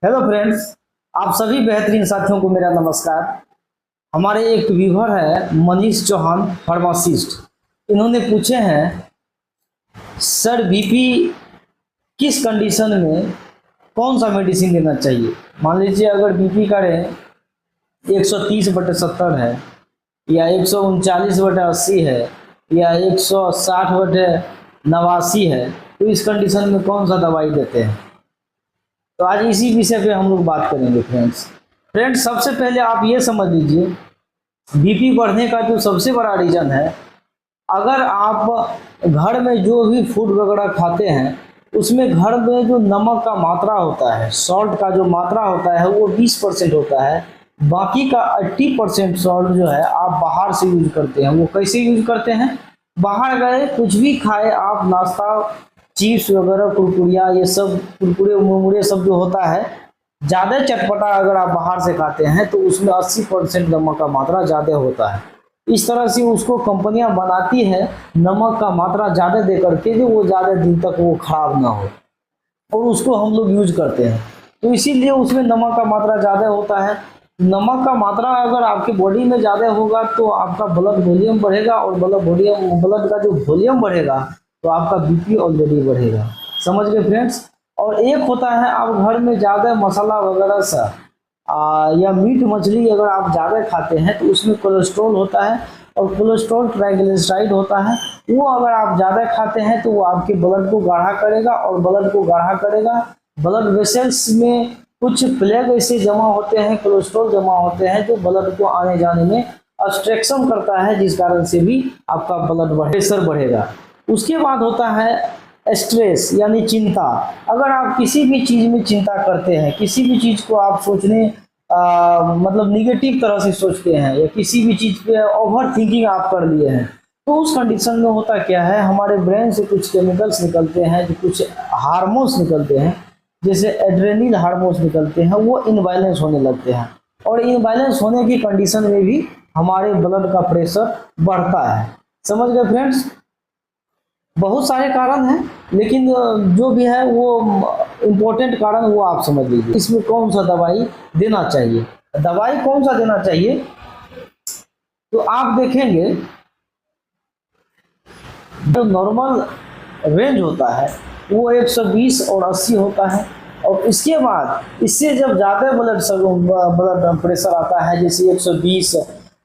Hello friends, आप सभी बेहतरीन साथियों को मेरा नमस्कार। हमारे एक व्यूअर है मनीष चौहान, फार्मासिस्ट। इन्होंने पूछे हैं, सर बीपी किस कंडीशन में कौन सा मेडिसिन लेना चाहिए। मान लीजिए अगर बीपी का रेंज 130/70 है या 139/80 है या 160/89 है, तो इस कंडीशन में कौन सा दवाई देते हैं। तो आज इसी विषय पे हम लोग बात करेंगे फ्रेंड्स, सबसे पहले आप ये समझ लीजिए, बीपी बढ़ने का जो सबसे बड़ा रीज़न है, अगर आप घर में जो भी फूड वगैरह खाते हैं उसमें घर में जो नमक का मात्रा होता है, सॉल्ट का जो मात्रा होता है वो 20% होता है। बाकी का 80% सॉल्ट जो है आप बाहर से यूज करते हैं। वो कैसे यूज करते हैं? बाहर गए, कुछ भी खाए आप, नाश्ता, चिप्स वगैरह, कुरकुरिया, ये सब कुरकुरे मुरमुरे सब जो होता है, ज़्यादा चटपटा अगर आप बाहर से खाते हैं तो उसमें 80% नमक का मात्रा ज़्यादा होता है। इस तरह से उसको कंपनियां बनाती है नमक का मात्रा ज़्यादा दे करके, जो वो ज़्यादा दिन तक वो खराब ना हो, और उसको हम लोग यूज करते हैं। तो इसीलिए उसमें नमक का मात्रा ज़्यादा होता है। नमक का मात्रा अगर आपके बॉडी में ज़्यादा होगा तो आपका ब्लड वॉल्यूम बढ़ेगा, और ब्लड का जो वॉल्यूम बढ़ेगा तो आपका बीपी ऑलरेडी बढ़ेगा। समझ गए फ्रेंड्स। और एक होता है, आप घर में ज़्यादा मसाला वगैरह सा या मीट मछली अगर आप ज़्यादा खाते हैं तो उसमें कोलेस्ट्रॉल होता है, और कोलेस्ट्रॉल ट्राइग्लिसराइड होता है। वो अगर आप ज़्यादा खाते हैं तो वो आपके ब्लड को गाढ़ा करेगा, और ब्लड को गाढ़ा करेगा, ब्लड वेसल्स में कुछ प्लेग ऐसे जमा होते हैं, कोलेस्ट्रॉल जमा होते हैं, जो ब्लड को आने जाने में ऑब्स्ट्रक्शन करता है, जिस कारण से भी आपका ब्लड प्रेशर बढ़ेगा। उसके बाद होता है स्ट्रेस यानी चिंता। अगर आप किसी भी चीज़ में चिंता करते हैं, किसी भी चीज़ को आप सोचने मतलब निगेटिव तरह से सोचते हैं, या किसी भी चीज़ पे ओवर थिंकिंग आप कर लिए हैं, तो उस कंडीशन में होता क्या है, हमारे ब्रेन से कुछ केमिकल्स निकलते हैं, जो कुछ हार्मोन्स निकलते हैं, जैसे एड्रेनल हार्मोन्स निकलते हैं, वो इनबैलेंस होने लगते हैं। और इनबैलेंस होने की कंडीशन में भी हमारे ब्लड का प्रेशर बढ़ता है। समझ गए फ्रेंड्स। बहुत सारे कारण हैं, लेकिन जो भी है वो इम्पोर्टेंट कारण वो आप समझ लीजिए। इसमें कौन सा दवाई देना चाहिए, दवाई कौन सा देना चाहिए, तो आप देखेंगे जो नॉर्मल रेंज होता है वो 120 और 80 होता है। और इसके बाद इससे जब ज़्यादा ब्लड प्रेशर आता है, जैसे 120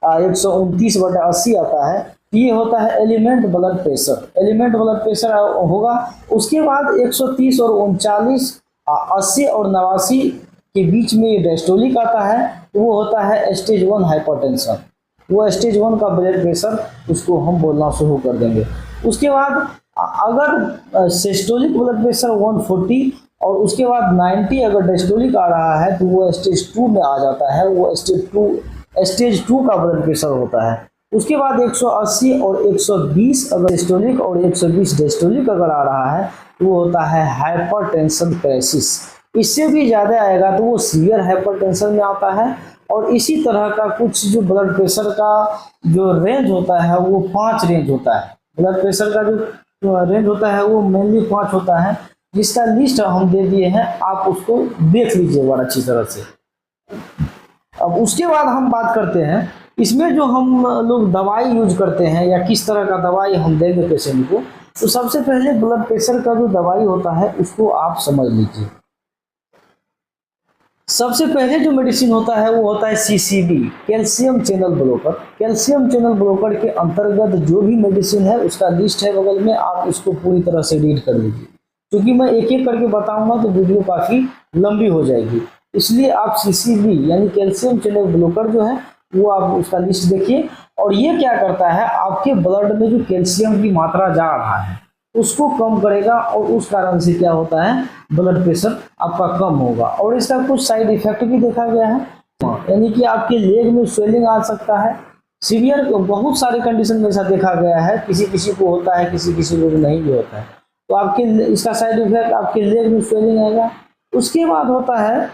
129/80 आता है, ये होता है element blood pressure. Element blood pressure होगा। उसके बाद 130 और 39, 80 और 89 के बीच में ये डायस्टोलिक आता है, तो वो होता है स्टेज 1 हाइपरटेंशन। वो स्टेज 1 का ब्लड प्रेशर, उसको हम बोलना शुरू कर देंगे। उसके बाद अगर सिस्टोलिक ब्लड प्रेशर 140 और उसके बाद 90 अगर डायस्टोलिक आ रहा है, तो वो स्टेज 2 में आ जाता है। वो स्टेज 2 का ब्लड प्रेशर होता है। उसके बाद 180 और 120 अगर सिस्टोलिक और 120 डायस्टोलिक अगर आ रहा है, तो वो होता है हाइपरटेंशन क्राइसिस। इससे भी ज़्यादा आएगा तो वो सीवियर हाइपरटेंशन में आता है। और इसी तरह का कुछ जो ब्लड प्रेशर का जो रेंज होता है वो 5 रेंज होता है। ब्लड प्रेशर का जो रेंज होता है वो मेनली 5 होता है, जिसका लिस्ट हम दे दिए हैं, आप उसको देख लीजिए बड़ा अच्छी तरह से। अब उसके बाद हम बात करते हैं इसमें जो हम लोग दवाई यूज करते हैं, या किस तरह का दवाई हम देंगे पेशेंट को। तो सबसे पहले ब्लड प्रेशर का जो दवाई होता है उसको आप समझ लीजिए। सबसे पहले जो मेडिसिन होता है वो होता है CCB, calcium channel blocker. Calcium channel blocker के अंतर्गत जो भी मेडिसिन है उसका लिस्ट है बगल में, आप इसको पूरी तरह से रीड कर लीजिए। क्योंकि मैं एक एक करके बताऊंगा तो वीडियो काफ़ी लंबी हो जाएगी, इसलिए आप CCB यानी कैल्शियम चैनल ब्लॉकर जो है वो आप उसका लिस्ट देखिए। और ये क्या करता है, आपके ब्लड में जो कैल्शियम की मात्रा जा रहा है उसको कम करेगा, और उस कारण से क्या होता है, ब्लड प्रेशर आपका कम होगा। और इसका कुछ साइड इफेक्ट भी देखा गया है, यानी कि आपके लेग में स्वेलिंग आ सकता है। सीवियर बहुत सारे कंडीशन में ऐसा देखा गया है, किसी किसी को होता है, किसी किसी को नहीं भी होता है। तो आपके इसका साइड इफेक्ट आपके लेग में स्वेलिंग आएगा। उसके बाद होता है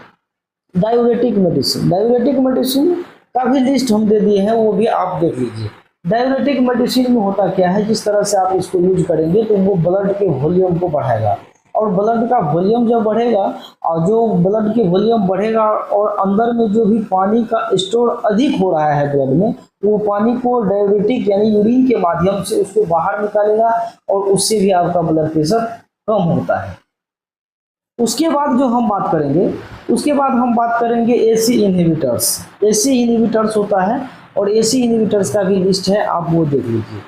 डायूरेटिक मेडिसिन। डायूरेटिक मेडिसिन का भी लिस्ट हम दे दिए हैं, वो भी आप देख लीजिए। डायूरेटिक मेडिसिन में होता क्या है, जिस तरह से आप इसको यूज करेंगे तो वो ब्लड के वॉल्यूम को बढ़ाएगा। और ब्लड का वॉल्यूम जब बढ़ेगा, और जो ब्लड की वॉल्यूम बढ़ेगा और अंदर में जो भी पानी का स्टोर अधिक हो रहा है ब्लड में, वो पानी को डायबिटिक यानी यूरिन के माध्यम से उसको बाहर निकालेगा और उससे भी आपका ब्लड प्रेशर कम होता है। उसके बाद जो हम बात करेंगे, उसके बाद हम बात करेंगे एसी इनहिबिटर्स। एसी इनहिबिटर्स होता है और एसी इनहिबिटर्स का भी लिस्ट है, आप वो देख लीजिए।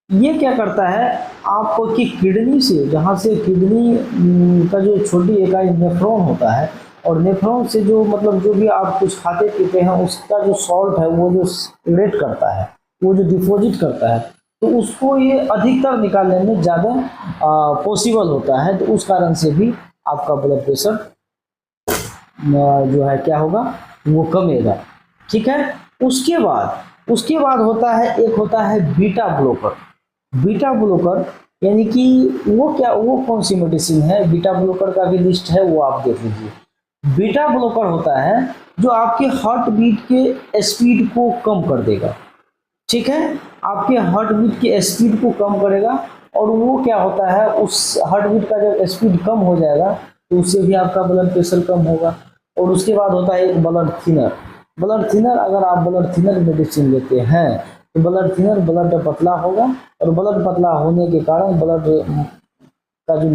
ये क्या करता है आपकी किडनी से, जहाँ से किडनी का जो छोटी इकाई नेफ्रॉन होता है, और नेफ्रॉन से जो मतलब जो भी आप कुछ खाते पीते हैं उसका जो सॉल्ट है वो जो एक्रेट करता है, वो जो डिपॉजिट करता है, तो उसको ये अधिकतर निकालने में ज़्यादा पॉसिबल होता है। तो उस कारण से भी आपका ब्लड प्रेशर जो है क्या होगा, वो कमेगा। ठीक है। उसके बाद होता है, एक होता है बीटा ब्लॉकर। बीटा ब्लॉकर यानी कि वो कौन सी मेडिसिन है, बीटा ब्लॉकर का भी लिस्ट है, वो आप देख लीजिए। बीटा ब्लॉकर होता है जो आपके हार्ट बीट के स्पीड को कम कर देगा। ठीक है, आपके हार्ट बीट की स्पीड को कम करेगा, और वो क्या होता है, उस हार्ट बीट का जब स्पीड कम हो जाएगा तो उससे भी आपका ब्लड प्रेशर कम होगा। और उसके बाद होता है एक ब्लड थिनर। ब्लड थिनर, अगर आप ब्लड थिनर मेडिसिन लेते हैं तो ब्लड थिनर ब्लड पतला होगा, और ब्लड पतला होने के कारण ब्लड का जो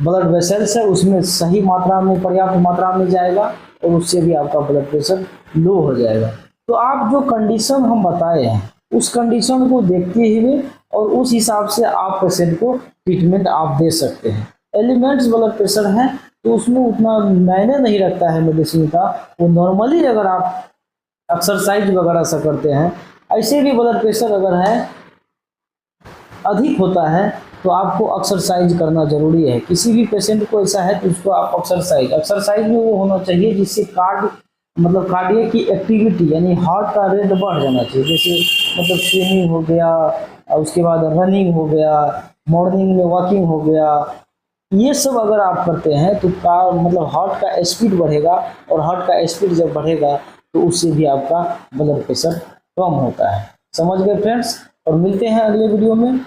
ब्लड वेसल्स है उसमें सही मात्रा में, पर्याप्त मात्रा में जाएगा, और उससे भी आपका ब्लड प्रेशर लो हो जाएगा। तो आप जो कंडीशन हम बताए हैं उस कंडीशन को देखते हुए और उस हिसाब से आप पेशेंट को ट्रीटमेंट आप दे सकते हैं। एलिमेंट्स ब्लड प्रेशर है तो उसमें उतना मायने नहीं रखता है मेडिसिन का, वो नॉर्मली अगर आप एक्सरसाइज वगैरह से करते हैं, ऐसे भी ब्लड प्रेशर अगर है अधिक होता है तो आपको एक्सरसाइज करना जरूरी है। किसी भी पेशेंट को ऐसा है तो उसको आप एक्सरसाइज में वो होना चाहिए जिससे कार्डियक की एक्टिविटी यानी हार्ट का रेट बढ़ जाना चाहिए। जैसे मतलब स्विमिंग हो गया, उसके बाद रनिंग हो गया, मॉर्निंग में वॉकिंग हो गया, ये सब अगर आप करते हैं तो हार्ट का स्पीड बढ़ेगा, और हार्ट का स्पीड जब बढ़ेगा तो उससे भी आपका ब्लड प्रेशर कम होता है। समझ गए फ्रेंड्स, और मिलते हैं अगले वीडियो में।